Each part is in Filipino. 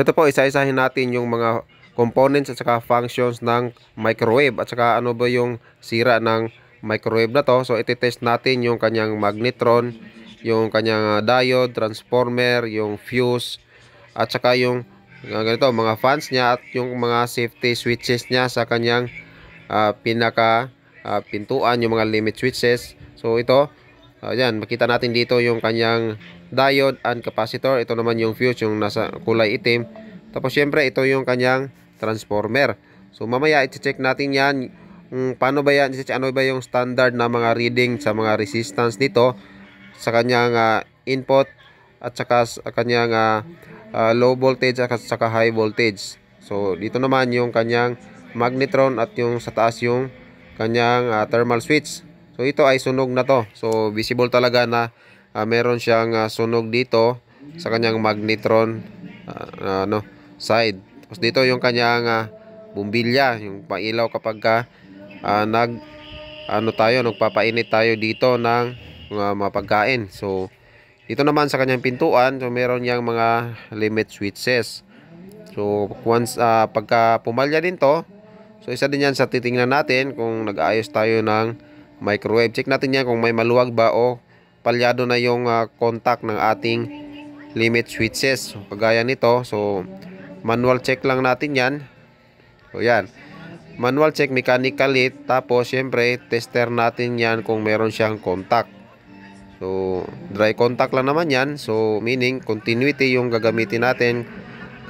So ito po, isa-isahin natin yung mga components at saka functions ng microwave at saka ano ba yung sira ng microwave na to. So iti-test natin yung kanyang magnetron, yung kanyang diode, transformer, yung fuse at saka yung ganito, mga fans niya at yung mga safety switches niya sa kanyang pinaka pintuan, yung mga limit switches. So ito, yan, makita natin dito yung kanyang diode and capacitor. Ito naman yung fuse, yung nasa kulay itim. Tapos syempre ito yung kanyang transformer. So mamaya i-check natin yan. Paano ba yan? Ano ba yung standard na mga reading sa mga resistance dito sa kanyang input at saka sa kanyang low voltage at saka high voltage. So dito naman yung kanyang magnetron at yung sa taas yung kanyang thermal switch. So ito ay sunog na to. So visible talaga na meron siyang sunog dito sa kanyang magnetron side. Tapos dito yung kanyang bumbilya, yung pailaw kapag nagpapainit tayo dito ng mga pagkain. So dito naman sa kanyang pintuan, so meron yang mga limit switches. So once pagka pumalya din to, so isa din yan sa titingnan natin kung nag-aayos tayo ng microwave. Check natin yan kung may maluwag ba o palyado na yung contact ng ating limit switches. So kagaya nito, so manual check lang natin yan. So yan, manual check mechanically. Tapos syempre tester natin yan kung meron siyang contact. So dry contact lang naman yan. So meaning continuity yung gagamitin natin.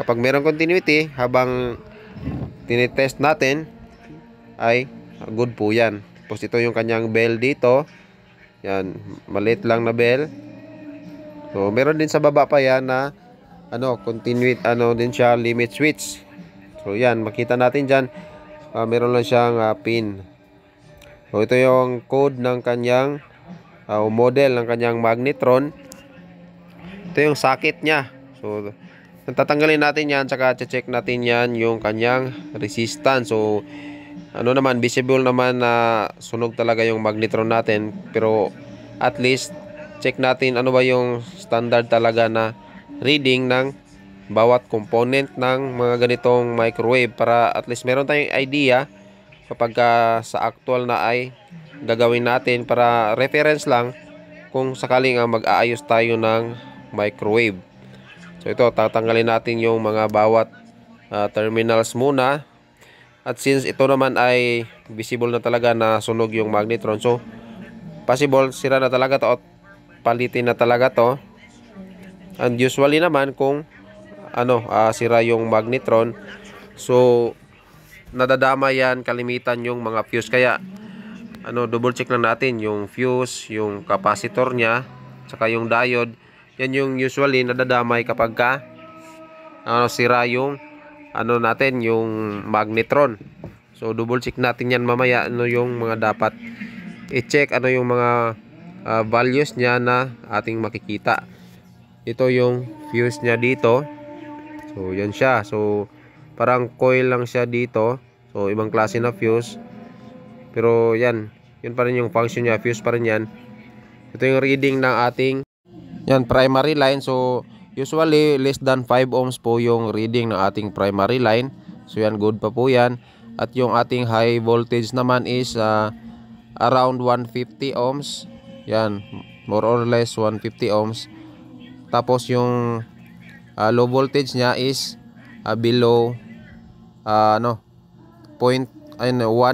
Kapag meron continuity habang tinitest natin ay good po yan. Tapos ito yung kanyang bell dito. Yan, maliit lang na bell. So meron din sa baba pa yan na continuity, din siya limit switch. So yan, makita natin dyan, meron lang siyang pin. So ito yung code ng kanyang model ng kanyang magnetron. Ito yung socket niya. So tatanggalin natin yan, saka check natin yan yung kanyang resistance. So naman, visible naman na sunog talaga yung magnetron natin, pero at least check natin ano ba yung standard talaga na reading ng bawat component ng mga ganitong microwave, para at least meron tayong idea kapag sa actual na ay gagawin natin, para reference lang kung sakaling mag-aayos tayo ng microwave. So ito, tatanggalin natin yung mga bawat terminals muna. At since ito naman ay visible na talaga na sunog yung magnetron, so possible sira na talaga to at palitin na talaga to. And usually naman kung sira yung magnetron, so nadadama yan kalimitan yung mga fuse. Kaya double check lang natin yung fuse, yung capacitor niya, saka yung diode. Yan yung usually nadadamay kapag sira yung natin yung magnetron. So double check natin yan mamaya yung mga dapat i-check, yung mga values niya na ating makikita. Ito yung fuse niya dito. So yan siya. So parang coil lang siya dito. So ibang klase na fuse. Pero yan, yun pa rin yung function niya, fuse pa rin yan. Ito yung reading ng ating primary line. So usually less than 5 ohms po yung reading ng ating primary line. So yan, good pa po yan. At yung ating high voltage naman is around 150 ohms. Yan, more or less 150 ohms. Tapos yung low voltage niya is below 1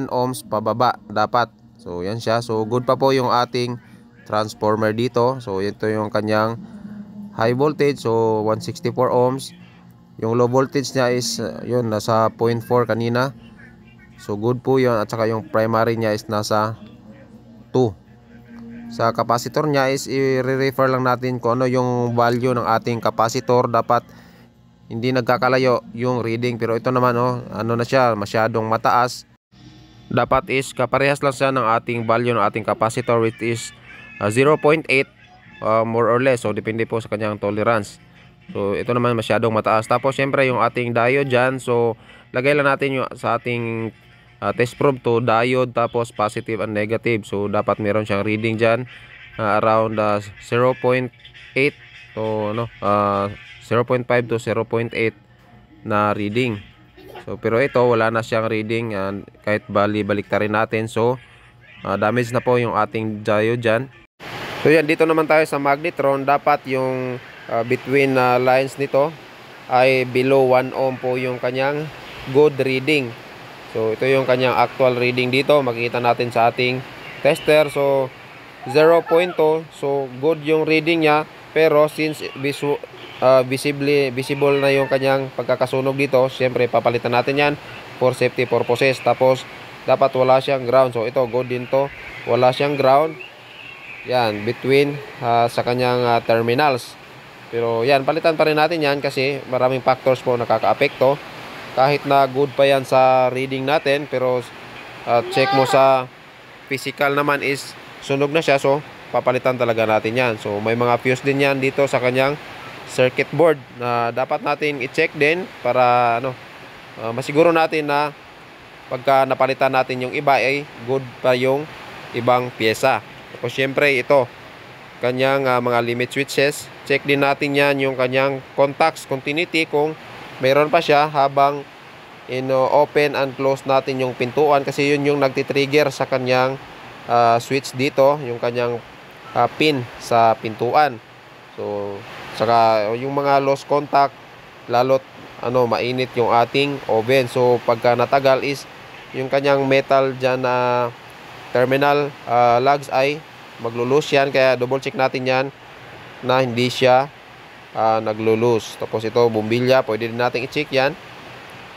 ohms pababa dapat. So yan siya. So good pa po yung ating transformer dito. So ito yung kanyang high voltage, so 164 ohms. Yung low voltage niya is nasa 0.4 kanina. So good po yun. At saka yung primary niya is nasa 2. Sa capacitor niya is i-refer lang natin kung ano yung value ng ating capacitor. Dapat hindi nagkakalayo yung reading. Pero ito naman na siya, masyadong mataas. Dapat is kaparehas lang siya ng ating value ng ating capacitor, which is 0.8 more or less. So depende po sa kanyang tolerance. So ito naman masyadong mataas. Tapos syempre yung ating diode dyan, so lagay lang natin yung sa ating test probe to diode, tapos positive and negative. So dapat meron siyang reading dyan around 0.8 to 0.5 to 0.8. na reading. So pero ito wala na siyang reading, kahit balik rin natin. So damage na po yung ating diode dyan. So yan, dito naman tayo sa magnetron. Dapat yung between lines nito ay below 1 ohm po yung kanyang good reading. So ito yung kanyang actual reading dito, makikita natin sa ating tester. So 0.2, so good yung reading niya, pero since visible na yung kanyang pagkakasunog dito, syempre papalitan natin yan for safety purposes. Tapos dapat wala siyang ground. So ito good din to, wala siyang ground yan between sa kanyang terminals. Pero yan, palitan pa rin natin yan kasi maraming factors po nakakaapekto. Kahit na good pa yan sa reading natin, pero check mo sa physical naman is sunog na siya. So papalitan talaga natin yan. So may mga fuse din yan dito sa kanyang circuit board na dapat natin i-check din para masiguro natin na pagka napalitan natin yung iba ay good pa yung ibang pyesa. Tapos syempre ito kanyang mga limit switches, check din natin yan yung kanyang contacts continuity kung mayroon pa siya habang open and close natin yung pintuan, kasi yun yung nagtitrigger sa kanyang switch dito, yung kanyang pin sa pintuan. So saka yung mga lost contact, lalot mainit yung ating oven. So pagka natagal is yung kanyang metal dyan na terminal lugs ay maglulus yan, kaya double check natin yan na hindi siya naglulus. Tapos ito bumbilya, pwede din natin i-check yan.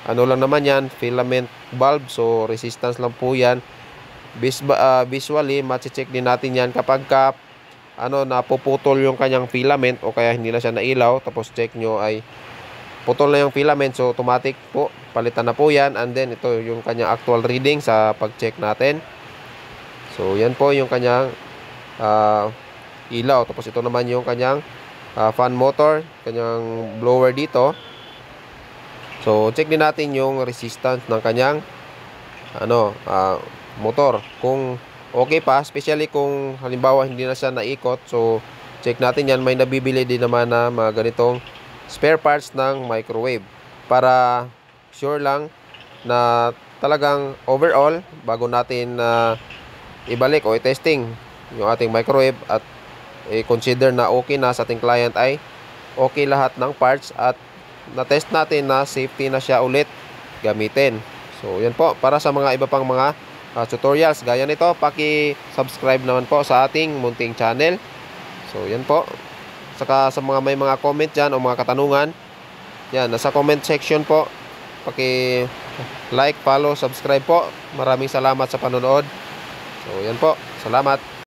Ano lang naman yan, filament bulb, so resistance lang po yan. Visually ma-check din natin yan kapag napuputol yung kanyang filament o kaya hindi na siya nailaw. Tapos check nyo ay putol na yung filament, so automatic po palitan na po yan. And then ito yung kanyang actual reading sa pag-check natin. So yan po yung kanyang ilaw. Tapos ito naman yung kanyang fan motor, kanyang blower dito. So check din natin yung resistance ng kanyang motor kung okay pa, especially kung halimbawa hindi na siya naikot. So check natin yan. May nabibili din naman na mga ganitong spare parts ng microwave para sure lang na talagang overall bago natin ibalik o i-testing yung ating microwave at i-consider na okay na sa ating client ay okay lahat ng parts at na-test natin na safety na siya ulit gamitin. So yan po, para sa mga iba pang mga tutorials gaya nito, paki-subscribe naman po sa ating munting channel. So yan po, saka sa mga may mga comment dyan o mga katanungan, yan, nasa comment section po, paki-like, follow, subscribe po. Maraming salamat sa panonood. So yan po, salamat.